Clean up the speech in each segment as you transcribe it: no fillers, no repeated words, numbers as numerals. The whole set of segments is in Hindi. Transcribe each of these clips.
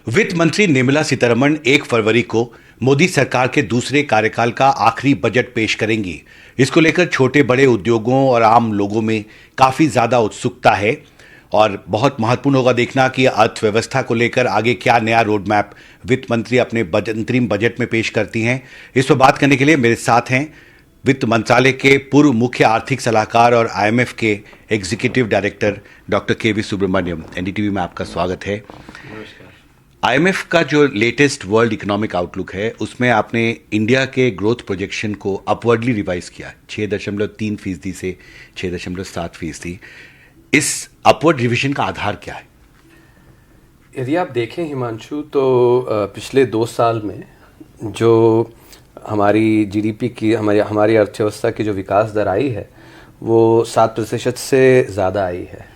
वित्त मंत्री निर्मला सीतारमण 1 फरवरी को मोदी सरकार के दूसरे कार्यकाल का आखिरी बजट पेश करेंगी। इसको लेकर छोटे बड़े उद्योगों और आम लोगों में काफी ज्यादा उत्सुकता है और बहुत महत्वपूर्ण होगा देखना कि अर्थव्यवस्था को लेकर आगे क्या नया रोड मैप वित्त मंत्री अपने अंतरिम बजट में पेश करती हैं। इस पर बात करने के लिए मेरे साथ हैं वित्त मंत्रालय के पूर्व मुख्य आर्थिक सलाहकार और आईएमएफ के एग्जीक्यूटिव डायरेक्टर डॉक्टर केवी सुब्रमण्यम। एनडीटीवी में आपका स्वागत है। आईएमएफ का जो लेटेस्ट वर्ल्ड इकोनॉमिक आउटलुक है उसमें आपने इंडिया के ग्रोथ प्रोजेक्शन को अपवर्डली रिवाइज किया 6.3% से 6.7%। इस अपवर्ड रिवीजन का आधार क्या है? यदि आप देखें हिमांशु, तो पिछले 2 साल में जो हमारी जीडीपी की हमारी अर्थव्यवस्था की जो विकास दर आई है वो 7% से ज़्यादा आई है।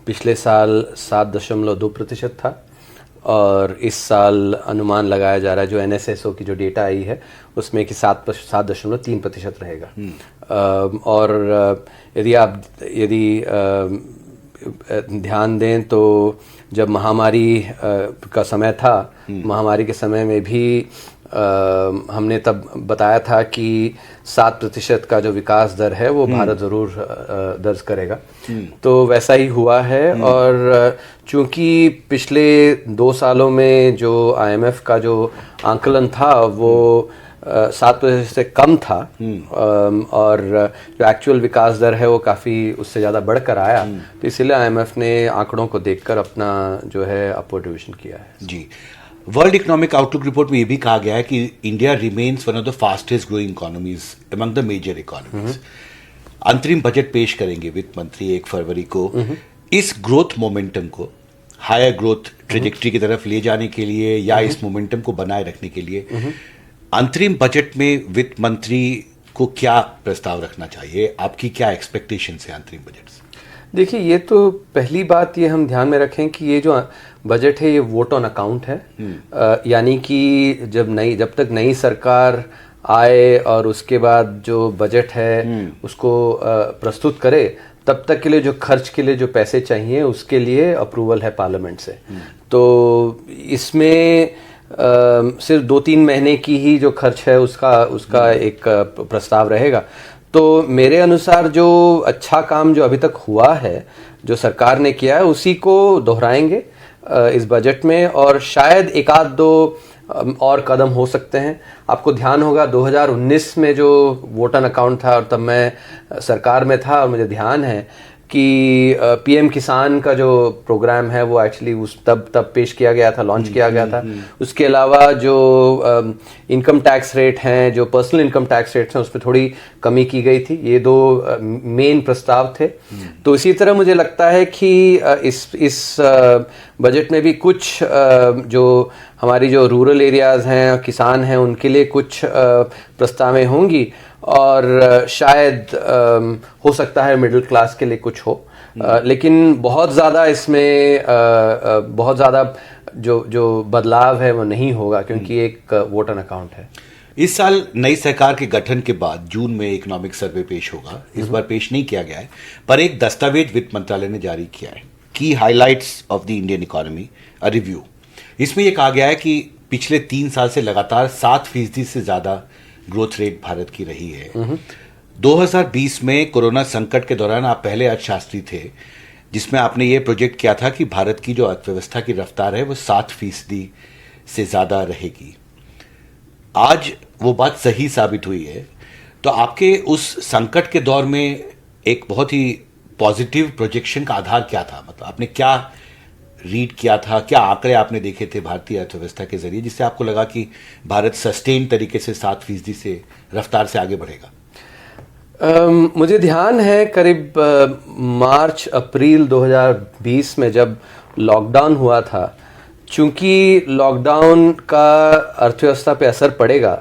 पिछले साल 7.2% था और इस साल अनुमान लगाया जा रहा है, जो एनएसएसओ की जो डेटा आई है उसमें कि 7.3% रहेगा। और यदि ध्यान दें तो जब महामारी का समय था, महामारी के समय में भी हमने तब बताया था कि 7% का जो विकास दर है वो भारत ज़रूर दर्ज करेगा। तो वैसा ही हुआ है। और चूंकि पिछले 2 सालों में जो आईएमएफ का जो आंकलन था वो 7% से कम था और जो एक्चुअल विकास दर है वो काफ़ी उससे ज़्यादा बढ़कर आया, तो इसलिए आईएमएफ ने आंकड़ों को देखकर अपना जो है अपवर्ड रिवीजन किया है। जी, वर्ल्ड इकोनॉमिक आउटलुक रिपोर्ट में यह भी कहा गया है कि India remains one of the fastest growing economies among the major economies. अंतरिम बजट पेश करेंगे वित्त मंत्री 1 फरवरी को। इस ग्रोथ मोमेंटम को हायर ग्रोथ ट्रेजेक्टरी की तरफ ले जाने के लिए या इस मोमेंटम को बनाए रखने के लिए अंतरिम बजट में वित्त मंत्री को क्या प्रस्ताव रखना चाहिए? आपकी क्या एक्सपेक्टेशन है अंतरिम बजट से? देखिए, ये तो पहली बात ये हम ध्यान में रखें कि ये जो बजट है ये वोट ऑन अकाउंट है। यानी कि जब तक नई सरकार आए और उसके बाद जो बजट है उसको प्रस्तुत करे, तब तक के लिए जो खर्च के लिए जो पैसे चाहिए उसके लिए अप्रूवल है पार्लियामेंट से। तो इसमें सिर्फ 2-3 महीने की ही जो खर्च है उसका एक प्रस्ताव रहेगा। तो मेरे अनुसार जो अच्छा काम जो अभी तक हुआ है, जो सरकार ने किया है, उसी को दोहराएंगे इस बजट में और शायद 1-2 और कदम हो सकते हैं। आपको ध्यान होगा 2019 में जो वोट ऑन अकाउंट था और तब मैं सरकार में था और मुझे ध्यान है कि पीएम किसान का जो प्रोग्राम है वो एक्चुअली तब पेश किया गया था, लॉन्च किया गया था। उसके अलावा जो इनकम टैक्स रेट हैं, जो पर्सनल इनकम टैक्स रेट्स हैं, उस पर थोड़ी कमी की गई थी। ये 2 मेन प्रस्ताव थे। तो इसी तरह मुझे लगता है कि इस बजट में भी कुछ जो हमारी जो रूरल एरियाज़ हैं, किसान हैं, उनके लिए कुछ प्रस्तावें होंगी और शायद हो सकता है मिडिल क्लास के लिए कुछ हो। लेकिन बहुत ज़्यादा इसमें बहुत ज़्यादा जो बदलाव है वो नहीं होगा, क्योंकि एक वोट ऑन अकाउंट है। इस साल नई सरकार के गठन के बाद जून में इकोनॉमिक सर्वे पेश होगा। इस बार पेश नहीं किया गया है, पर एक दस्तावेज वित्त मंत्रालय ने जारी किया है, की highlights of the Indian economy, a review. इसमें यह कहा गया है कि पिछले 3 साल से लगातार 7% से ज्यादा ग्रोथ रेट भारत की रही है। 2020 में कोरोना संकट के दौरान आप पहले अर्थशास्त्री थे जिसमें आपने ये प्रोजेक्ट किया था कि भारत की जो अर्थव्यवस्था की रफ्तार है वो 7% से ज्यादा रहेगी। आज वो बात सही साबित हुई है। तो आपके उस संकट के दौर में एक बहुत ही पॉजिटिव प्रोजेक्शन का आधार क्या था? मतलब आपने क्या रीड किया था, क्या आंकड़े आपने देखे थे भारतीय अर्थव्यवस्था के जरिए जिससे आपको लगा कि भारत सस्टेन तरीके से 7% से रफ्तार से आगे बढ़ेगा? मुझे ध्यान है करीब मार्च अप्रैल 2020 में जब लॉकडाउन हुआ था, चूंकि लॉकडाउन का अर्थव्यवस्था पे असर पड़ेगा,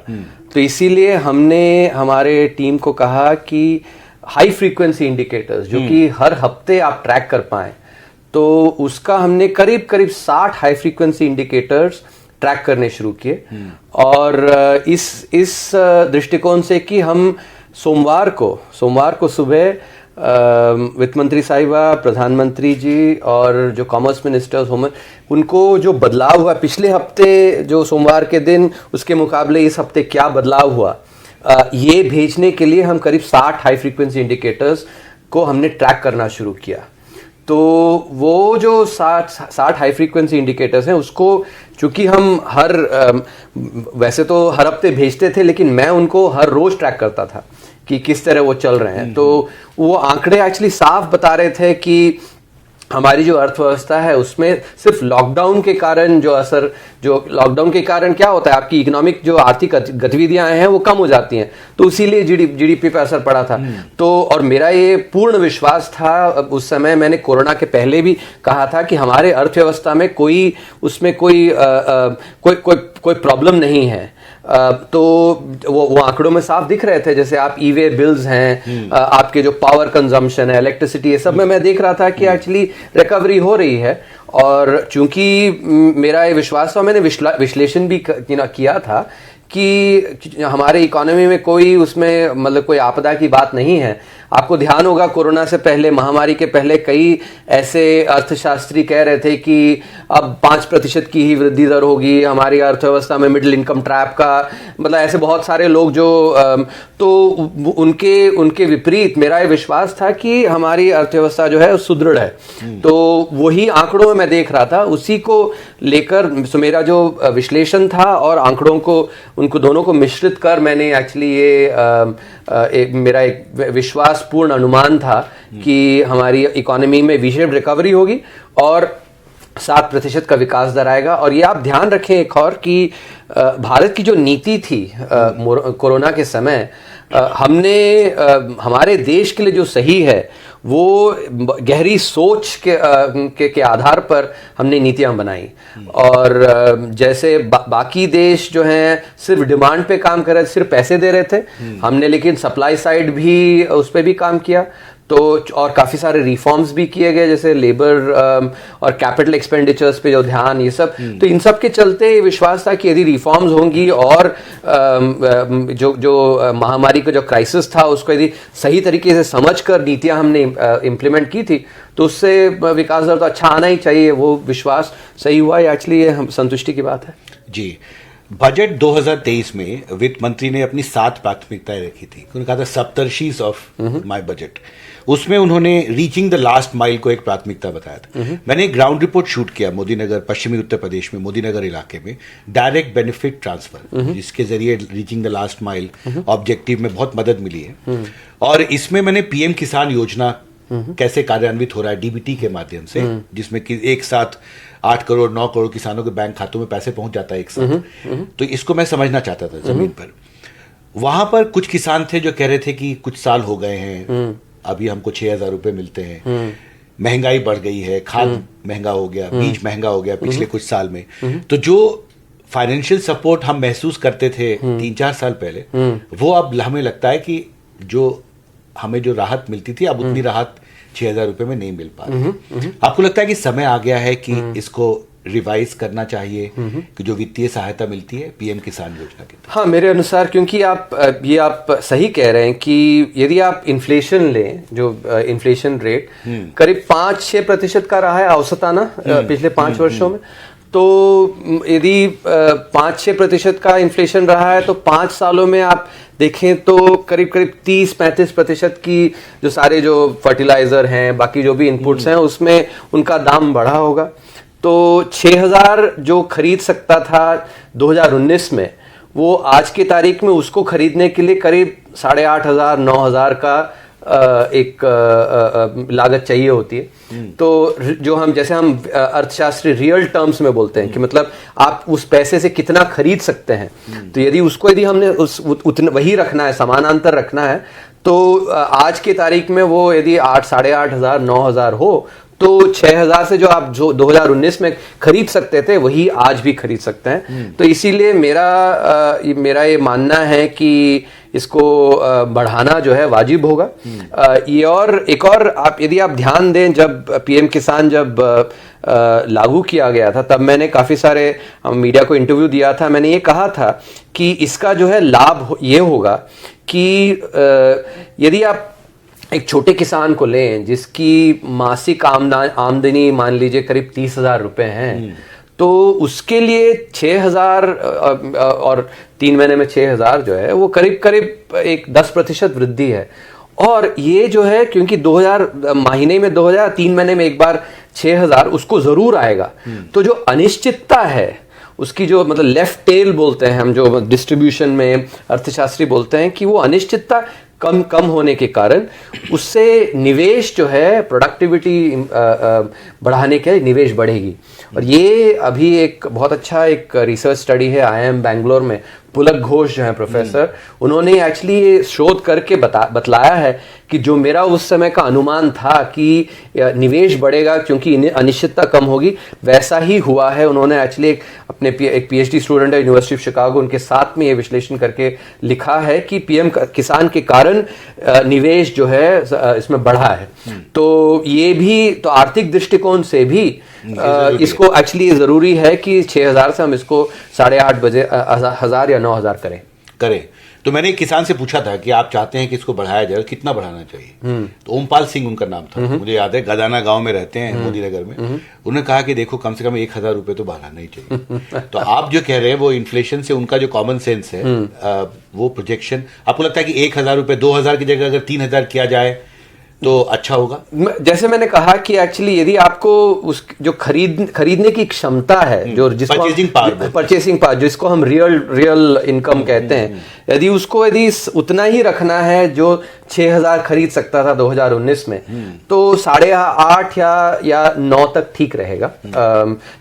तो इसीलिए हमने हमारे टीम को कहा कि हाई फ्रीक्वेंसी इंडिकेटर्स जो कि हर हफ्ते आप ट्रैक कर पाएं, तो उसका हमने करीब 60 हाई फ्रीक्वेंसी इंडिकेटर्स ट्रैक करने शुरू किए। और इस दृष्टिकोण से कि हम सोमवार को सुबह वित्त मंत्री साहिबा, प्रधानमंत्री जी और जो कॉमर्स मिनिस्टर्स होम, उनको जो बदलाव हुआ पिछले हफ्ते, जो सोमवार के दिन, उसके मुकाबले इस हफ्ते क्या बदलाव हुआ, ये भेजने के लिए हम करीब 60 हाई फ्रीक्वेंसी इंडिकेटर्स को हमने ट्रैक करना शुरू किया। तो वो जो 60 हाई फ्रीक्वेंसी इंडिकेटर्स हैं, उसको चूंकि हम वैसे तो हर हफ्ते भेजते थे, लेकिन मैं उनको हर रोज ट्रैक करता था कि किस तरह वो चल रहे हैं। तो वो आंकड़े एक्चुअली साफ बता रहे थे कि हमारी जो अर्थव्यवस्था है उसमें सिर्फ लॉकडाउन के कारण जो असर, जो लॉकडाउन के कारण क्या होता है, आपकी इकोनॉमिक जो आर्थिक गतिविधियां हैं वो कम हो जाती हैं, तो इसीलिए जीडीपी पे असर पड़ा था। तो और मेरा ये पूर्ण विश्वास था, उस समय मैंने कोरोना के पहले भी कहा था कि हमारे अर्थव्यवस्था में कोई प्रॉब्लम नहीं है। तो वो आंकड़ों में साफ दिख रहे थे, जैसे आप ई-वे बिल्स हैं, आपके जो पावर कंजम्पशन है, इलेक्ट्रिसिटी, ये सब में मैं देख रहा था कि एक्चुअली रिकवरी हो रही है। और चूंकि मेरा ये विश्वास था, मैंने विश्लेषण भी किया था कि हमारे इकोनॉमी में कोई उसमें मतलब कोई आपदा की बात नहीं है। आपको ध्यान होगा कोरोना से पहले, महामारी के पहले, कई ऐसे अर्थशास्त्री कह रहे थे कि अब 5% की ही वृद्धि दर होगी हमारी अर्थव्यवस्था में, मिडिल इनकम ट्रैप का, मतलब ऐसे बहुत सारे लोग जो तो उनके विपरीत मेरा ये विश्वास था कि हमारी अर्थव्यवस्था जो है सुदृढ़ है। तो वही आंकड़ों में मैं देख रहा था, उसी को लेकर मेरा जो विश्लेषण था और आंकड़ों को, उनको दोनों को मिश्रित कर मैंने एक्चुअली ये मेरा एक विश्वासपूर्ण अनुमान था कि हमारी इकोनॉमी में वी शेप्ड रिकवरी होगी और 7% का विकास दर आएगा। और ये आप ध्यान रखें एक और कि भारत की जो नीति थी कोरोना के समय, हमने हमारे देश के लिए जो सही है वो गहरी सोच के आधार पर हमने नीतियां बनाई। और जैसे बाकी देश जो हैं सिर्फ डिमांड पे काम कर रहे थे, सिर्फ पैसे दे रहे थे, हमने लेकिन सप्लाई साइड भी उस पर भी काम किया। तो और काफ़ी सारे रिफॉर्म्स भी किए गए, जैसे लेबर और कैपिटल एक्सपेंडिचर्स पे जो ध्यान, ये सब। तो इन सब के चलते विश्वास था कि यदि रिफॉर्म्स होंगी और जो महामारी का जो क्राइसिस था उसको यदि सही तरीके से समझकर नीतियां हमने इम्प्लीमेंट की थी, तो उससे विकास दर तो अच्छा आना ही चाहिए। वो विश्वास सही हुआ, एक्चुअली ये संतुष्टि की बात है। जी, बजट 2023 में वित्त मंत्री ने अपनी 7 प्राथमिकताएं रखी थी। उन्होंने कहा था सप्तर्षिज ऑफ माय बजट। उसमें उन्होंने रीचिंग द लास्ट माइल को एक प्राथमिकता बताया था। मैंने एक ग्राउंड रिपोर्ट शूट किया मोदीनगर, पश्चिमी उत्तर प्रदेश में मोदीनगर इलाके में, डायरेक्ट बेनिफिट ट्रांसफर, जिसके जरिए reaching the last mile objective में बहुत मदद मिली है। और इसमें मैंने पीएम किसान योजना कैसे कार्यान्वित हो रहा है डीबीटी के माध्यम से, जिसमें कि एक साथ 8 करोड़ 9 करोड़ किसानों के बैंक खातों में पैसे पहुंच जाता है एक साथ। तो इसको मैं समझना चाहता था जमीन पर। वहां पर कुछ किसान थे जो कह रहे थे कि कुछ साल हो गए हैं, अभी हमको 6,000 रुपए मिलते हैं, महंगाई बढ़ गई है, खाद महंगा हो गया, बीज महंगा हो गया पिछले कुछ साल में। तो जो फाइनेंशियल सपोर्ट हम महसूस करते थे 3-4 साल पहले, वो अब हमें लगता है कि जो हमें जो राहत मिलती थी, अब उतनी राहत 6,000 रुपए में नहीं मिल पा रही। आपको लगता है कि समय आ गया है कि इसको रिवाइज करना चाहिए कि जो वित्तीय सहायता मिलती है पीएम किसान योजना के? हाँ, मेरे अनुसार, क्योंकि आप सही कह रहे हैं कि यदि आप इन्फ्लेशन लें, जो इन्फ्लेशन रेट करीब 5-6% का रहा है औसताना पिछले 5 वर्षों में, तो यदि 5-6% का इन्फ्लेशन रहा है तो 5 सालों में आप देखें तो करीब 30-35% की जो सारे जो फर्टिलाइजर हैं, बाकी जो भी इनपुट्स हैं, उसमें उनका दाम बढ़ा होगा। तो 6,000 जो खरीद सकता था 2019 में, वो आज की तारीख में उसको खरीदने के लिए करीब 8,500-9,000 का एक लागत चाहिए होती है। तो जो हम, जैसे हम अर्थशास्त्री रियल टर्म्स में बोलते हैं कि मतलब आप उस पैसे से कितना खरीद सकते हैं, तो यदि हमने उतना वही रखना है, समानांतर रखना है, तो आज की तारीख में वो यदि 8,500-9,000 हो, तो 6,000 से जो आप 2019 में खरीद सकते थे वही आज भी खरीद सकते हैं। तो इसीलिए मेरा ये मानना है कि इसको बढ़ाना जो है वाजिब होगा। ये और एक और आप यदि आप ध्यान दें, जब पीएम किसान जब लागू किया गया था, तब मैंने काफ़ी सारे मीडिया को इंटरव्यू दिया था। मैंने ये कहा था कि इसका जो है लाभ ये होगा कि यदि आप एक छोटे किसान को लें जिसकी मासिक आमदनी मान लीजिए करीब 30,000 रुपए हैं, तो उसके लिए 6,000 और 3 महीने में 6,000 जो है वो करीब करीब एक 10% वृद्धि है। और ये जो है क्योंकि 2000 महीने में 2000, 3 महीने में एक बार 6,000 उसको जरूर आएगा। तो जो अनिश्चितता है उसकी जो मतलब लेफ्ट टेल बोलते हैं हम, जो डिस्ट्रीब्यूशन में अर्थशास्त्री बोलते हैं कि वो अनिश्चितता कम होने के कारण उससे निवेश जो है प्रोडक्टिविटी बढ़ाने के लिए निवेश बढ़ेगी। और ये अभी एक बहुत अच्छा एक रिसर्च स्टडी है IIM बैंगलोर में, पुलक घोष जो है प्रोफेसर, उन्होंने एक्चुअली ये शोध करके बतलाया है कि जो मेरा उस समय का अनुमान था कि निवेश बढ़ेगा क्योंकि अनिश्चितता कम होगी, वैसा ही हुआ है। उन्होंने एक्चुअली अपने एक PhD स्टूडेंट है यूनिवर्सिटी ऑफ शिकागो, उनके साथ में ये विश्लेषण करके लिखा है कि PM किसान के कारण निवेश जो है इसमें बढ़ा है। तो ये भी तो आर्थिक दृष्टिकोण से भी इसको एक्चुअली जरूरी है कि 6,000 से हम इसको 8,500 या 9,000 करें। तो मैंने एक किसान से पूछा था कि आप चाहते हैं कि इसको बढ़ाया जाए, कितना बढ़ाना चाहिए? तो ओमपाल सिंह उनका नाम था, मुझे याद है, गदाना गांव में रहते हैं मोदी नगर में। उन्होंने कहा कि देखो कम से कम 1,000 रुपए तो बढ़ाना ही चाहिए। तो आप जो कह रहे हैं वो इन्फ्लेशन से उनका जो कॉमन सेंस है, वो प्रोजेक्शन आपको लगता है कि 1,000 रुपए 2,000 की जगह अगर 3,000 किया जाए तो अच्छा होगा? जैसे मैंने कहा कि एक्चुअली यदि आपको उस जो खरीदने की क्षमता है, जो जिसको परचेसिंग पावर जिसको हम रियल इनकम कहते हैं, यदि उतना ही रखना है जो 6,000 खरीद सकता था 2019 में, तो 8.5 या 9 तक ठीक रहेगा।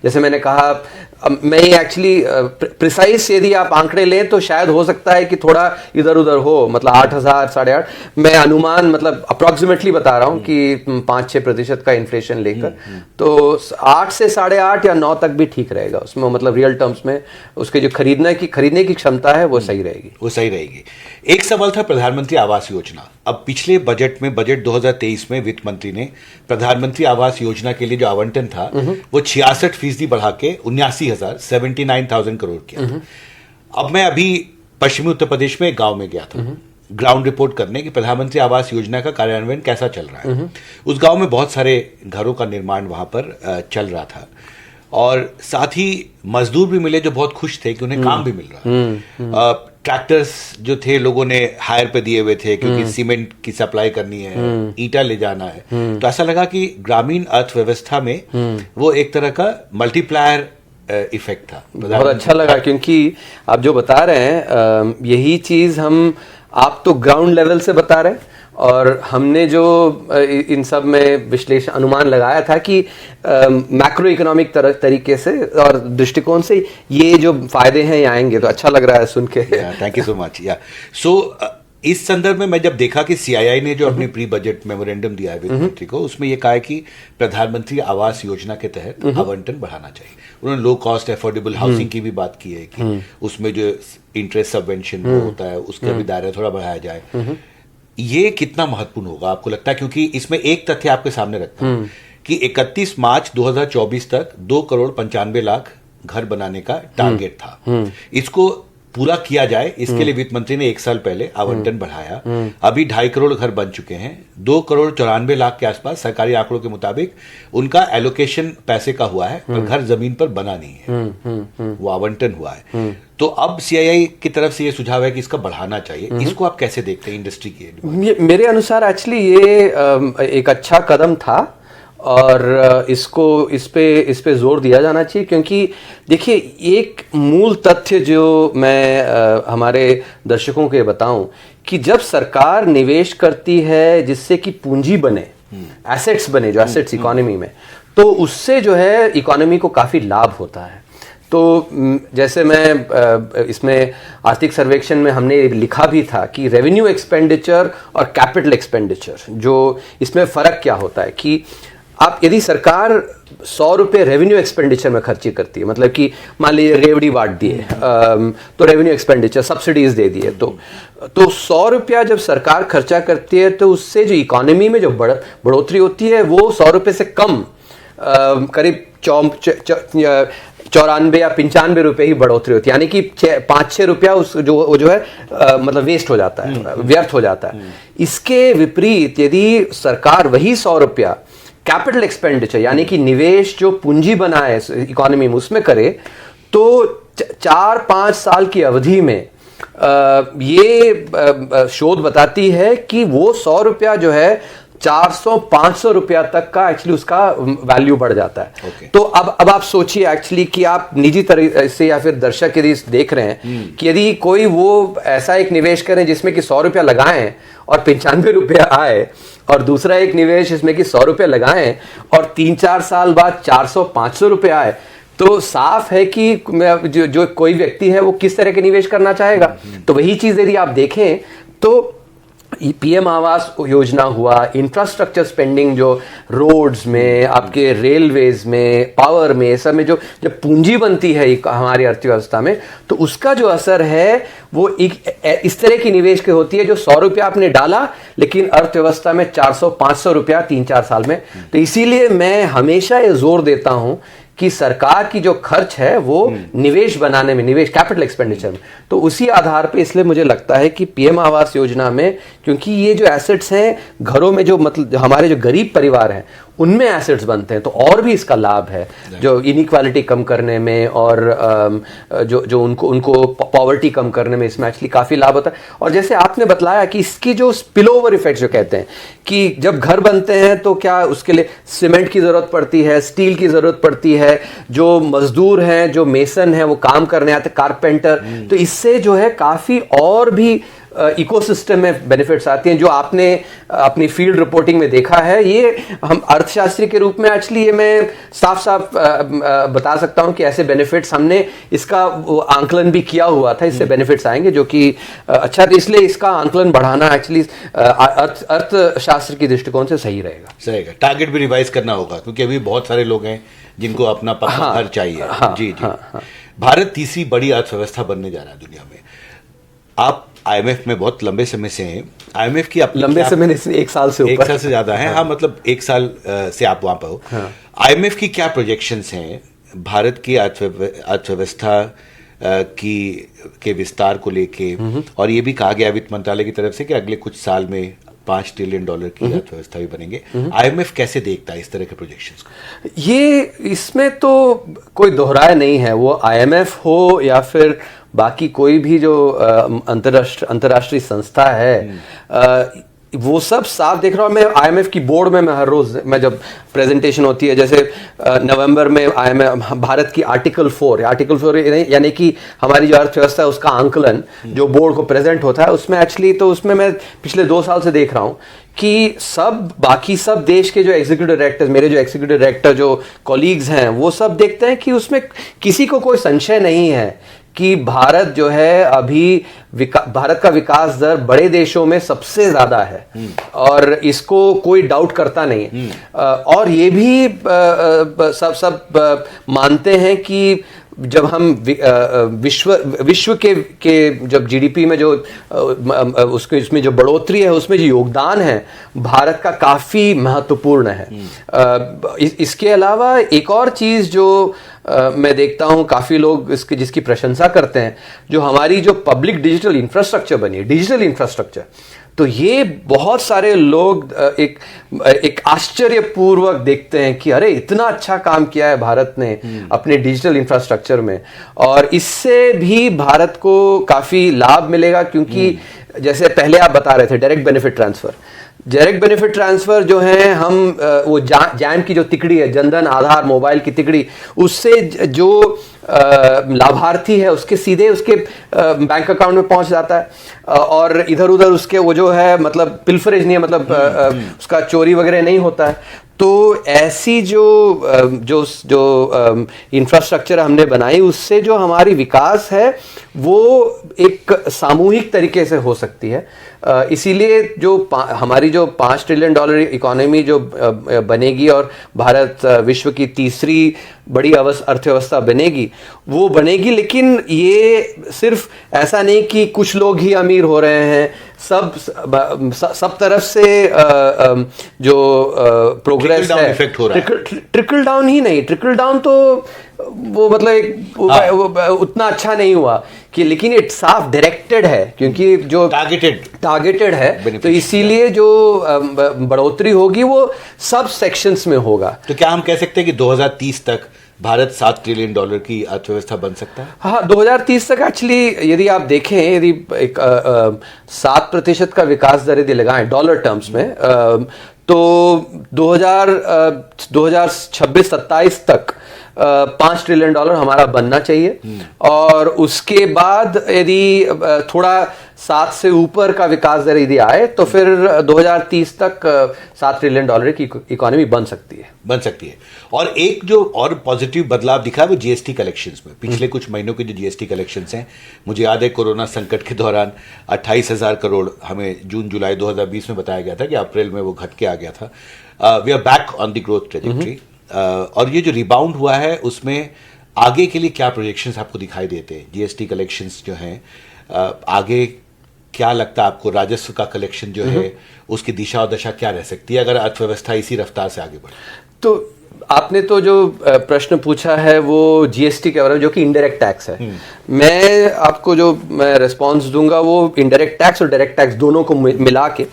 जैसे मैंने कहा, मैं एक्चुअली प्रिसाइज यदि आप आंकड़े लें तो शायद हो सकता है कि थोड़ा इधर उधर हो, मतलब 8,000 8.5, मैं अनुमान मतलब अप्रोक्सीमेटली बता रहा हूं कि 5-6% का इन्फ्लेशन लेकर, तो 8 से 8.5 या 9 तक भी ठीक रहेगा। उसमें मतलब रियल टर्म्स में उसके जो खरीदने की क्षमता है वो सही रहेगी। एक सवाल था प्रधानमंत्री आवास योजना। अब पिछले बजट 2023 में वित्त मंत्री ने प्रधानमंत्री आवास योजना के लिए जो आवंटन था वो 66% बढ़ा के 79,000 करोड़ किया। अब मैं अभी पश्चिमी उत्तर प्रदेश में एक गांव में गया था ग्राउंड रिपोर्ट करने की प्रधानमंत्री आवास योजना का कार्यान्वयन कैसा चल रहा है। उस गांव में बहुत सारे घरों का निर्माण वहां पर चल रहा था और साथ ही मजदूर भी मिले जो बहुत खुश थे कि उन्हें काम भी मिल रहा। ट्रैक्टर्स जो थे लोगों ने हायर पे दिए हुए थे क्योंकि सीमेंट की सप्लाई करनी है, ईंटा ले जाना है। तो ऐसा लगा कि ग्रामीण अर्थव्यवस्था में वो एक तरह का मल्टीप्लायर इफेक्ट था। बहुत अच्छा लगा क्योंकि आप जो बता रहे हैं यही चीज आप तो ग्राउंड लेवल से बता रहे हैं और हमने जो इन सब में विश्लेषण अनुमान लगाया था कि मैक्रो इकोनॉमिक तरीके से और दृष्टिकोण से ये जो फायदे हैं ये आएंगे। तो अच्छा लग रहा है सुन के। Thank you so much. So इस संदर्भ में मैं जब देखा कि CII ने जो अपनी प्री बजट मेमोरेंडम दिया है वित्त मंत्री को, उसमें ये कहा है कि प्रधानमंत्री आवास योजना के तहत आवंटन बढ़ाना चाहिए। उन्होंने लो कॉस्ट एफोर्डेबल हाउसिंग की भी बात की है कि उसमें जो इंटरेस्ट सबवेंशन होता है उसका भी दायरा थोड़ा बढ़ाया जाए। ये कितना महत्वपूर्ण होगा आपको लगता है? क्योंकि इसमें एक तथ्य आपके सामने रखता हूं कि 31 मार्च 2024 तक 2,95 लाख घर बनाने का टारगेट था। इसको पूरा किया जाए इसके लिए वित्त मंत्री ने 1 साल पहले आवंटन बढ़ाया। अभी 2.5 करोड़ घर बन चुके हैं। 2,94 लाख के आसपास सरकारी आंकड़ों के मुताबिक उनका एलोकेशन पैसे का हुआ है पर घर जमीन पर बना नहीं है, वो आवंटन हुआ है। तो अब CII की तरफ से ये सुझाव है कि इसका बढ़ाना चाहिए। इसको आप कैसे देखते हैं इंडस्ट्री की? मेरे अनुसार एक्चुअली ये एक अच्छा कदम था और इस पे जोर दिया जाना चाहिए क्योंकि देखिए एक मूल तथ्य जो मैं हमारे दर्शकों को बताऊं कि जब सरकार निवेश करती है जिससे कि पूंजी बने, एसेट्स बने, जो एसेट्स इकोनॉमी में, तो उससे जो है इकोनॉमी को काफी लाभ होता है। तो जैसे मैं इसमें आर्थिक सर्वेक्षण में हमने लिखा भी था कि रेवेन्यू एक्सपेंडिचर और कैपिटल एक्सपेंडिचर, जो इसमें फर्क क्या होता है कि आप यदि सरकार 100 रुपये रेवेन्यू एक्सपेंडिचर में खर्ची करती है, मतलब कि मान लीजिए रेवड़ी बांट दिए तो रेवेन्यू एक्सपेंडिचर सब्सिडीज दे दिए, तो 100 रुपया जब सरकार खर्चा करती है तो उससे जो इकोनॉमी में जो बढ़ोतरी होती है वो 100 रुपये से कम करीब 94 या 95 रुपए ही बढ़ोतरी होती है, यानी कि 5-6 रुपया उस जो है मतलब वेस्ट हो जाता है, व्यर्थ हो जाता है। इसके विपरीत यदि सरकार वही 100 रुपया कैपिटल एक्सपेंडिचर यानी कि निवेश जो पूंजी बनाए इकोनॉमी में उसमें करे, तो 4-5 साल की अवधि में ये शोध बताती है कि वो 100 रुपया जो है 400-500 रुपया तक का एक्चुअली उसका वैल्यू बढ़ जाता है। Okay. तो अब आप सोचिए एक्चुअली कि आप निजी तरह से या फिर दर्शक यदि देख रहे हैं कि यदि कोई वो ऐसा एक निवेश करें जिसमें कि 100 रुपया लगाएं और 95 रुपया आए, और दूसरा एक निवेश जिसमें कि 100 रुपया लगाएं और 3-4 साल बाद 400-500 रुपया आए, तो साफ है कि जो कोई व्यक्ति है वो किस तरह के निवेश करना चाहेगा। तो वही चीज यदि आप देखें तो पीएम आवास योजना हुआ, इंफ्रास्ट्रक्चर स्पेंडिंग जो रोड्स में, आपके रेलवेज में, पावर में, सब में जो जब पूंजी बनती है हमारी अर्थव्यवस्था में, तो उसका जो असर है वो इस तरह की निवेश की होती है जो 100 रुपया आपने डाला लेकिन अर्थव्यवस्था में 400-500 रुपया 3-4 साल में। तो इसीलिए मैं हमेशा ये जोर देता हूं कि सरकार की जो खर्च है वो निवेश बनाने में, निवेश कैपिटल एक्सपेंडिचर में, तो उसी आधार पे इसलिए मुझे लगता है कि पीएम आवास योजना में, क्योंकि ये जो एसेट्स हैं घरों में, जो मतलब हमारे जो गरीब परिवार हैं उनमें एसेट्स बनते हैं, तो और भी इसका लाभ है जो इनइक्वालिटी कम करने में और जो उनको पॉवर्टी कम करने में इसमें एक्चुअली काफी लाभ होता है। और जैसे आपने बतलाया कि इसकी जो स्पिल ओवर इफेक्ट जो कहते हैं कि जब घर बनते हैं तो क्या उसके लिए सीमेंट की जरूरत पड़ती है, स्टील की जरूरत पड़ती है, जो मजदूर हैं, जो मेसन हैं वो काम करने आते, कारपेंटर, तो इससे जो है काफी और भी इकोसिस्टम में बेनिफिट्स आती हैं जो आपने अपनी फील्ड रिपोर्टिंग में देखा है। ये हम अर्थशास्त्री के रूप में एक्चुअली ये मैं साफ साफ बता सकता हूं कि ऐसे बेनिफिट्स हमने इसका आंकलन भी किया हुआ था, इससे बेनिफिट्स आएंगे जो कि अच्छा, तो इसलिए इसका आंकलन बढ़ाना एक्चुअली अर्थशास्त्र की दृष्टिकोण से सही रहेगा। टारगेट भी रिवाइज करना होगा क्योंकि अभी बहुत सारे लोग हैं जिनको अपना पक्का घर चाहिए। जी। भारत तीसरी बड़ी अर्थव्यवस्था बनने जा रहा है दुनिया में। आप आईएमएफ में बहुत लंबे समय से हैं। आईएमएफ की लंबे समय से 1 साल से ऊपर, 1 साल से ज्यादा है। हाँ, मतलब 1 साल से आप वहां पर हो। आईएमएफ की क्या प्रोजेक्शंस हैं भारत की अर्थव्यवस्था के विस्तार को लेके, और ये भी कहा गया वित्त मंत्रालय की तरफ से कि अगले कुछ साल में $5 ट्रिलियन की अर्थव्यवस्था भी बनेंगे। आईएमएफ कैसे देखता है इस तरह के प्रोजेक्शंस को? ये इसमें तो कोई दोहराए नहीं है, वो आईएमएफ हो या फिर बाकी कोई भी जो अंतर्राष्ट्रीय संस्था है, वो सब साफ देख रहा हूं। मैं आईएमएफ की बोर्ड में मैं हर रोज मैं जब प्रेजेंटेशन होती है, जैसे नवंबर में आईएमएफ भारत की आर्टिकल 4 यानी कि हमारी जो अर्थव्यवस्था है उसका आंकलन जो बोर्ड को प्रेजेंट होता है, उसमें एक्चुअली तो उसमें मैं पिछले 2 साल से देख रहा हूं कि बाकी सब देश के जो एग्जीक्यूटिव डायरेक्टर्स, मेरे जो एग्जीक्यूटिव डायरेक्टर जो कॉलीग्स हैं, वो सब देखते हैं कि उसमें किसी को कोई संशय नहीं है कि भारत जो है अभी भारत का विकास दर बड़े देशों में सबसे ज्यादा है और इसको कोई डाउट करता नहीं। और ये भी सब मानते हैं कि जब हम विश्व के जब जीडीपी में जो इसमें जो बढ़ोतरी है, उसमें जो योगदान है भारत का काफी महत्वपूर्ण है। इसके अलावा एक और चीज जो मैं देखता हूं काफी लोग जिसकी प्रशंसा करते हैं, जो हमारी जो पब्लिक डिजिटल इंफ्रास्ट्रक्चर बनी है, डिजिटल इंफ्रास्ट्रक्चर, तो ये बहुत सारे लोग एक आश्चर्यपूर्वक देखते हैं कि अरे इतना अच्छा काम किया है भारत ने अपने डिजिटल इंफ्रास्ट्रक्चर में, और इससे भी भारत को काफी लाभ मिलेगा। क्योंकि जैसे पहले आप बता रहे थे डायरेक्ट बेनिफिट ट्रांसफर जो है, हम वो जैम की जो तिकड़ी है, जनधन आधार मोबाइल की तिकड़ी, उससे जो लाभार्थी है उसके सीधे उसके बैंक अकाउंट में पहुंच जाता है और इधर उधर उसके वो जो है मतलब पिल्फरेज नहीं है, मतलब उसका चोरी वगैरह नहीं होता है। तो ऐसी जो इंफ्रास्ट्रक्चर हमने बनाई, उससे जो हमारी विकास है वो एक सामूहिक तरीके से हो सकती है। इसीलिए जो हमारी जो $5 ट्रिलियन इकोनॉमी जो बनेगी और भारत विश्व की तीसरी बड़ी अर्थव्यवस्था बनेगी, वो बनेगी। लेकिन ये सिर्फ ऐसा नहीं कि कुछ लोग ही अमीर हो रहे हैं, सब तरफ से जो प्रोग्रेस है, ट्रिकल डाउन ही नहीं, ट्रिकल डाउन तो वो मतलब उतना अच्छा नहीं हुआ कि, लेकिन ये साफ डायरेक्टेड है क्योंकि जो टारगेटेड है, तो इसीलिए जो बढ़ोतरी होगी वो सब सेक्शंस में होगा। तो क्या हम कह सकते हैं कि 2030 तक भारत $7 ट्रिलियन की अर्थव्यवस्था बन सकता है? हाँ, 2030 तक एक्चुअली यदि आप देखें, यदि एक 7% का विकास दर यदि लगाएं डॉलर टर्म्स में, तो 2026-27 तक $5 ट्रिलियन हमारा बनना चाहिए। और उसके बाद यदि थोड़ा 7 से ऊपर का विकास दर यदि आए तो फिर 2030 तक $7 ट्रिलियन की इकोनॉमी बन सकती है। और एक जो और पॉजिटिव बदलाव दिखा है वो जीएसटी कलेक्शंस में। पिछले कुछ महीनों के जो जीएसटी कलेक्शंस हैं, मुझे याद है कोरोना संकट के दौरान 28,000 करोड़ हमें जून जुलाई 2020 में बताया गया था कि अप्रैल में वो घट के आ गया था। We are back on the growth trajectory. और ये जो रिबाउंड हुआ है उसमें आगे के लिए क्या प्रोजेक्शंस आपको दिखाई देते हैं? जीएसटी कलेक्शंस जो हैं, आगे क्या लगता है आपको? राजस्व का कलेक्शन जो है उसकी दिशा और दशा क्या रह सकती है अगर अर्थव्यवस्था इसी रफ्तार से आगे बढ़े? तो आपने तो जो प्रश्न पूछा है वो जीएसटी के बारे में, जो कि इनडायरेक्ट टैक्स है। मैं आपको जो मैं रिस्पॉन्स दूंगा वो इनडायरेक्ट टैक्स और डायरेक्ट टैक्स दोनों को मिला के,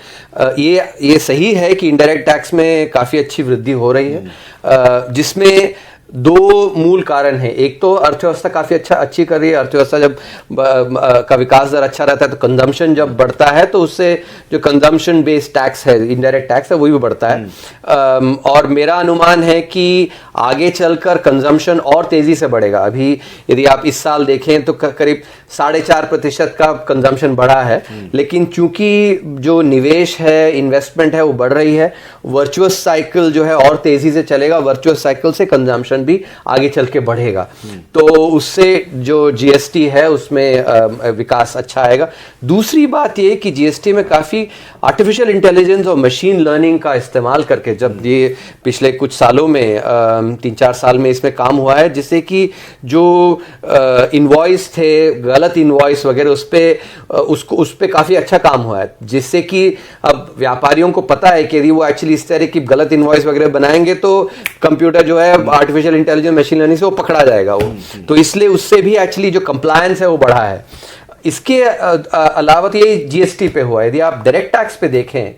ये सही है कि इनडायरेक्ट टैक्स में काफ़ी अच्छी वृद्धि हो रही है, जिसमें दो मूल कारण हैं। एक तो अर्थव्यवस्था काफ़ी अच्छी कर रही है। अर्थव्यवस्था जब का विकास दर अच्छा रहता है तो कंजम्पशन जब बढ़ता है तो उससे जो कंजम्पशन बेस्ड टैक्स है, इनडायरेक्ट टैक्स है, वो भी बढ़ता है। और मेरा अनुमान है कि आगे चलकर कंजम्पशन और तेज़ी से बढ़ेगा। अभी यदि आप इस साल देखें तो करीब 4.5% का कंजम्पशन बढ़ा है, लेकिन चूंकि जो निवेश है, इन्वेस्टमेंट है, वो बढ़ रही है, वर्चुअस साइकिल जो है और तेज़ी से चलेगा। वर्चुअस साइकिल से कंजम्पशन भी आगे चल के बढ़ेगा, तो उससे जो जीएसटी है उसमें विकास अच्छा आएगा। दूसरी बात ये कि जीएसटी में काफी आर्टिफिशियल इंटेलिजेंस और मशीन लर्निंग का इस्तेमाल करके, जब ये पिछले कुछ सालों में 3-4 साल में इसमें काम हुआ है, जिससे कि जो इनवॉइस थे, गलत इनवॉइस वगैरह, उस पे काफी अच्छा काम हुआ है, जिससे कि अब व्यापारियों को पता है कि यदि वो एक्चुअली इस तरह की गलत इनवॉइस वगैरह बनाएंगे तो कंप्यूटर जो है आर्टिफिशियल इंटेलिजेंस, मशीन लर्निंग से वो पकड़ा जाएगा वो। तो इसलिए उससे भी एक्चुअली जो कंप्लायंस है वो बढ़ा है। इसके अलावा तो ये जीएसटी पे हुआ है। यदि आप डायरेक्ट टैक्स पे देखें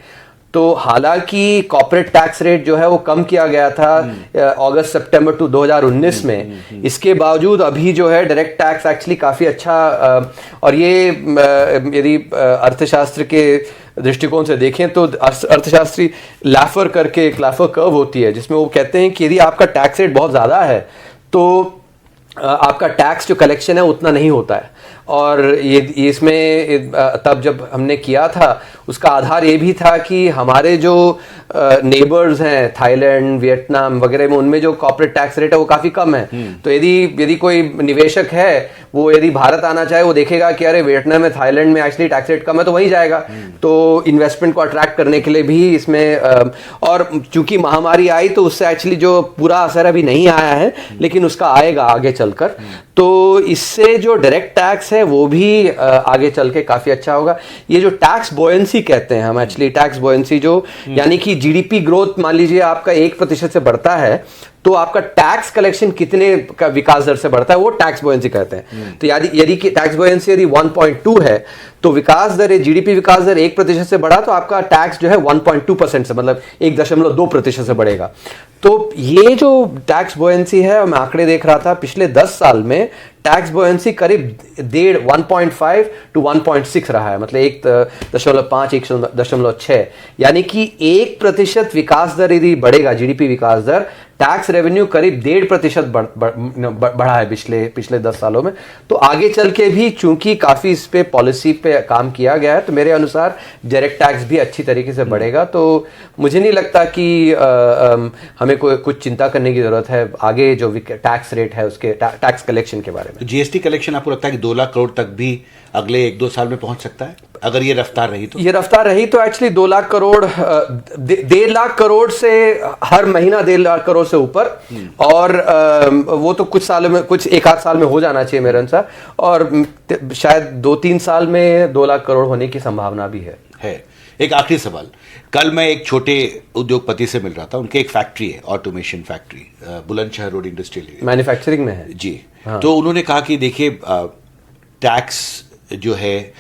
तो हालांकि कॉर्पोरेट टैक्स रेट जो है वो कम किया गया था अगस्त सितंबर 2019 में, इसके बावजूद अभी जो है डायरेक्ट टैक्स एक्चुअली काफ़ी अच्छा, और ये यदि अर्थशास्त्र के दृष्टिकोण से देखें तो अर्थशास्त्री लैफर करके एक लैफर कर्व होती है, जिसमें वो कहते हैं कि यदि आपका टैक्स रेट बहुत ज़्यादा है तो आपका टैक्स जो कलेक्शन है उतना नहीं होता है। और ये इसमें तब जब हमने किया था उसका आधार ये भी था कि हमारे जो नेबर्स हैं, थाईलैंड, वियतनाम वगैरह में, उनमें जो कॉर्पोरेट टैक्स रेट है वो काफ़ी कम है। तो यदि कोई निवेशक है वो यदि भारत आना चाहे, वो देखेगा कि अरे वियतनाम में, थाईलैंड में एक्चुअली टैक्स रेट कम है, तो वहीं जाएगा। तो इन्वेस्टमेंट को अट्रैक्ट करने के लिए भी इसमें, और चूंकि महामारी आई तो उससे एक्चुअली जो पूरा असर अभी नहीं आया है, लेकिन उसका आएगा आगे चलकर। तो इससे जो डायरेक्ट टैक्स है वो भी आगे चल के काफ़ी अच्छा होगा। ये जो टैक्स बॉयंसी कहते हैं हम, एक्चुअली टैक्स बॉयंसी जो, यानी कि जीडीपी ग्रोथ, मान लीजिए आपका 1% से बढ़ता है तो आपका टैक्स कलेक्शन कितने का विकास दर से बढ़ता है, वो टैक्स बॉयंसी कहते हैं। तो यदि टैक्स बॉयंसी यदि 1.2 है तो विकास दर, जीडीपी विकास दर 1% से बढ़ा तो आपका टैक्स जो है 1.2% से, मतलब 1.2% से बढ़ेगा। तो ये जो टैक्स बॉयंसी है, मैं आंकड़े देख रहा था, पिछले 10 साल में टैक्स बॉयंसी करीब 1.5 to 1.6 रहा है, मतलब 1.5 1.6, यानी कि 1% विकास दर यदि बढ़ेगा, जीडीपी विकास दर, टैक्स रेवेन्यू करीब 1.5% बढ़ा है पिछले 10 सालों में। तो आगे चल के भी चूंकि काफी इस पे पॉलिसी पे काम किया गया है, तो मेरे अनुसार डायरेक्ट टैक्स भी अच्छी तरीके से बढ़ेगा। तो मुझे नहीं लगता कि हमें कुछ चिंता करने की जरूरत है आगे जो टैक्स रेट है उसके, टैक्स कलेक्शन के बारे में। जीएसटी कलेक्शन आपको लगता है कि 2 लाख करोड़ तक भी अगले 1-2 साल में पहुंच सकता है अगर ये रफ्तार रही तो? ये रफ्तार रही तो एक्चुअली 2 लाख करोड़ 1.5 लाख करोड़ से हर महीना 1.5 लाख करोड़ से ऊपर, और वो तो कुछ सालों में, कुछ 1-8 साल में हो जाना चाहिए मेरे अनुसार, और शायद 2-3 साल में 2 लाख करोड़ होने की संभावना भी है। एक आखिरी सवाल, कल मैं एक छोटे उद्योगपति से मिल रहा था, उनके एक फैक्ट्री है, automation factory, Bulandshahr road industrial area, manufacturing में है जी। हाँ। तो उन्होंने कहा कि देखिए टैक्स जो है,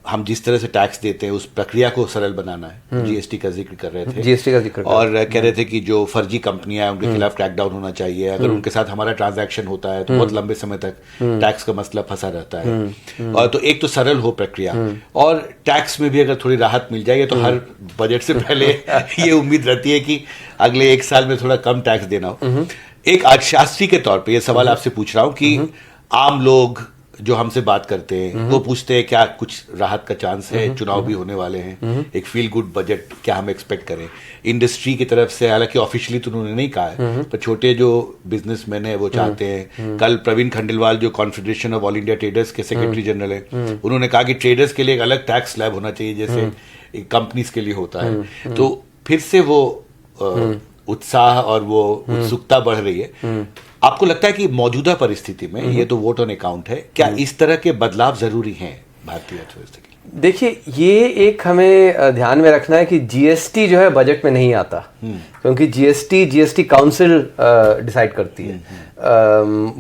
हम जिस तरह से टैक्स देते हैं उस प्रक्रिया को सरल बनाना है। जीएसटी का जिक्र कर रहे थे, जीएसटी का जिक्र और कह रहे थे कि जो फर्जी कंपनियां हैं उनके खिलाफ क्रैकडाउन होना चाहिए। अगर उनके साथ हमारा ट्रांजैक्शन होता है तो बहुत लंबे समय तक टैक्स का मसला फंसा रहता है। और तो एक तो सरल हो प्रक्रिया, और टैक्स में भी अगर थोड़ी राहत मिल जाएगी तो हर बजट से पहले ये उम्मीद रहती है कि अगले 1 साल में थोड़ा कम टैक्स देना हो। एक अर्थशास्त्री के तौर पे ये सवाल आपसे पूछ रहा हूँ कि आम लोग जो हमसे बात करते हैं वो पूछते हैं क्या कुछ राहत का चांस है, चुनाव भी होने वाले हैं, एक फील गुड बजट क्या हम एक्सपेक्ट करें इंडस्ट्री की तरफ से? हालांकि ऑफिशियली तो उन्होंने नहीं कहा है, पर छोटे जो बिजनेसमैन है वो चाहते हैं। कल प्रवीण खंडेलवाल जो confederation of all India traders के सेक्रेटरी जनरल है, उन्होंने कहा कि ट्रेडर्स के लिए एक अलग टैक्स स्लैब होना चाहिए जैसे कंपनीज के लिए होता है। तो फिर से वो उत्साह और वो उत्सुकता बढ़ रही है। आपको लगता है कि मौजूदा परिस्थिति में, ये तो वोट ऑन अकाउंट है, क्या इस तरह के बदलाव जरूरी हैं भारतीय अर्थव्यवस्था के लिए? देखिए, ये एक हमें ध्यान में रखना है कि जीएसटी जो है बजट में नहीं आता, क्योंकि जीएसटी काउंसिल डिसाइड करती है।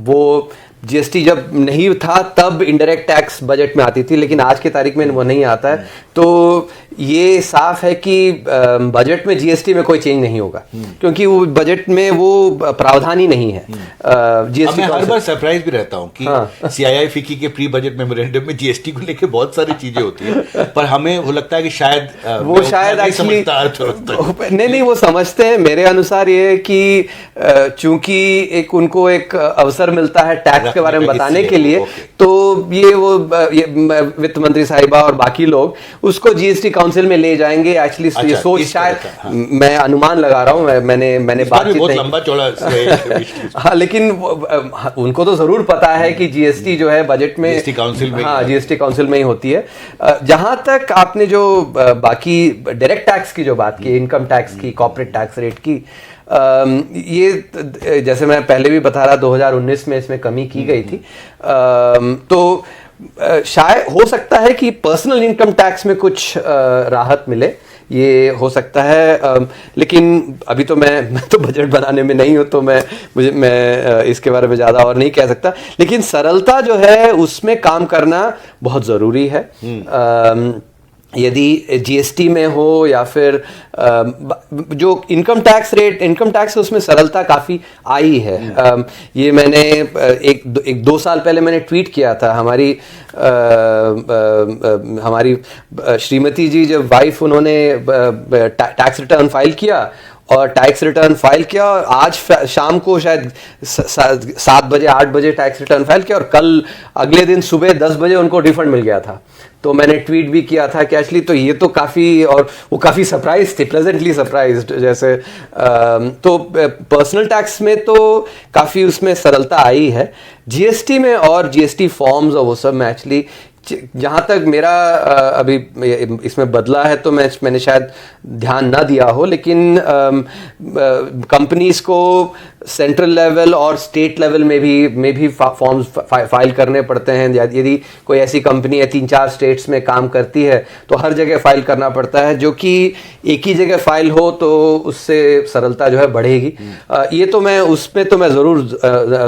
वो जीएसटी जब नहीं था तब इनडायरेक्ट टैक्स बजट में आती थी, लेकिन आज की तारीख में वो नहीं आता है। तो ये साफ है कि बजट में जीएसटी में कोई चेंज नहीं होगा, क्योंकि वो बजट में वो प्रावधान ही नहीं है। जीएसटी हर बार सरप्राइज भी रहता हूं कि सीआईआई फिक्की के प्री बजट मेमोरेंडम में जीएसटी को लेकर बहुत सारी चीजें होती है, पर हमें वो लगता है कि शायद वो शायद एक्चुअली नहीं वो समझते हैं। मेरे अनुसार ये है कि चूंकि एक उनको एक अवसर मिलता है टैक्स के बारे में बताने के लिए, तो ये वो वित्त मंत्री साहिबा और बाकी लोग उसको जीएसटी काउंसिल में ले जाएंगे। एक्चुअली ये सोच शायद, मैं अनुमान लगा रहा हूँ, मैंने बातचीत बहुत लंबा चौड़ा हाँ, लेकिन उनको तो जरूर पता है कि जीएसटी जो है बजट में जीएसटी काउंसिल में ही होती है। जहां तक आपने जो बाकी डायरेक्ट टैक्स की जो बात की, इनकम टैक्स की, कॉर्पोरेट टैक्स रेट की, ये जैसे मैं पहले भी बता रहा 2019 में इसमें कमी की गई थी। तो शायद हो सकता है कि पर्सनल इनकम टैक्स में कुछ राहत मिले, ये हो सकता है। लेकिन अभी तो मैं तो बजट बनाने में नहीं हूँ, तो मैं इसके बारे में ज़्यादा और नहीं कह सकता। लेकिन सरलता जो है उसमें काम करना बहुत ज़रूरी है। यदि जीएसटी में हो या फिर जो इनकम टैक्स है उसमें सरलता काफ़ी आई है। ये मैंने एक 2 साल पहले मैंने ट्वीट किया था। हमारी श्रीमती जी जब वाइफ, उन्होंने टैक्स रिटर्न फाइल किया और आज शाम को शायद 7 बजे 8 बजे टैक्स रिटर्न फाइल किया, और कल अगले दिन सुबह 10 बजे उनको रिफंड मिल गया था। तो मैंने ट्वीट भी किया था कि एक्चुअली तो ये तो काफ़ी, और वो काफ़ी सरप्राइज थे, प्लेजेंटली सरप्राइज्ड जैसे। तो पर्सनल टैक्स में तो काफ़ी उसमें सरलता आई है। जीएसटी में और जीएसटी फॉर्म्स और वो सब में एक्चुअली जहाँ तक मेरा अभी इसमें बदला है तो मैंने शायद ध्यान ना दिया हो, लेकिन कंपनीज को सेंट्रल लेवल और स्टेट लेवल में भी फॉर्म्स फाइल करने पड़ते हैं। यदि कोई ऐसी कंपनी है 3-4 स्टेट्स में काम करती है तो हर जगह फाइल करना पड़ता है, जो कि एक ही जगह फाइल हो तो उससे सरलता जो है बढ़ेगी। ये तो मैं उसमें तो मैं ज़रूर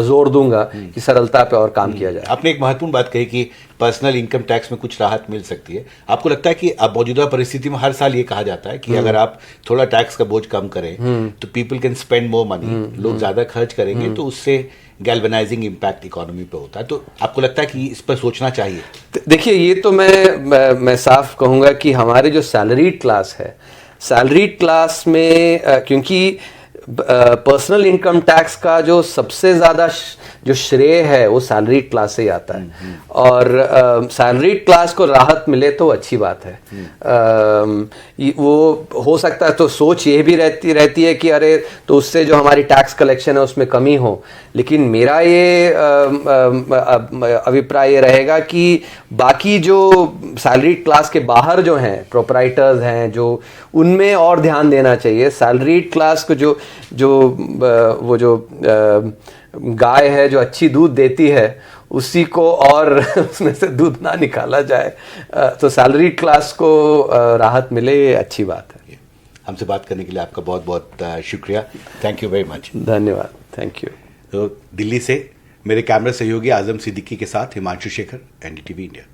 जोर दूंगा कि सरलता पे और काम किया जाए। आपने एक महत्वपूर्ण बात कही कि पर्सनल इनकम टैक्स में कुछ राहत मिल सकती है। आपको लगता है कि अब मौजूदा परिस्थिति में हर साल ये कहा जाता है कि अगर आप थोड़ा टैक्स का बोझ कम करें तो people can spend more money, लोग ज्यादा खर्च करेंगे, तो उससे गैल्वेनाइजिंग इम्पैक्ट इकोनॉमी पे होता है। तो आपको लगता है कि इस पर सोचना चाहिए? देखिए, ये तो मैं साफ कहूंगा कि हमारे जो सैलरीड क्लास है, सैलरीड क्लास में क्योंकि पर्सनल इनकम टैक्स का जो सबसे ज़्यादा जो श्रेय है वो सैलरीड क्लास से ही आता है। और सैलरीड क्लास को राहत मिले तो अच्छी बात है। वो हो सकता है तो सोच ये भी रहती है कि अरे तो उससे जो हमारी टैक्स कलेक्शन है उसमें कमी हो, लेकिन मेरा ये अभिप्राय ये रहेगा कि बाकी जो सैलरीड क्लास के बाहर जो हैं प्रोपराइटर्स हैं जो उनमें और ध्यान देना चाहिए। सैलरीड क्लास को वो जो गाय है जो अच्छी दूध देती है उसी को और उसमें से दूध ना निकाला जाए, तो सैलरीड क्लास को राहत मिले ये अच्छी बात है। हमसे बात करने के लिए आपका बहुत बहुत शुक्रिया। Thank you very much. धन्यवाद। Thank you. तो दिल्ली से मेरे कैमरा सहयोगी आजम सिद्दीकी के साथ हिमांशु शेखर, एनडीटीवी इंडिया।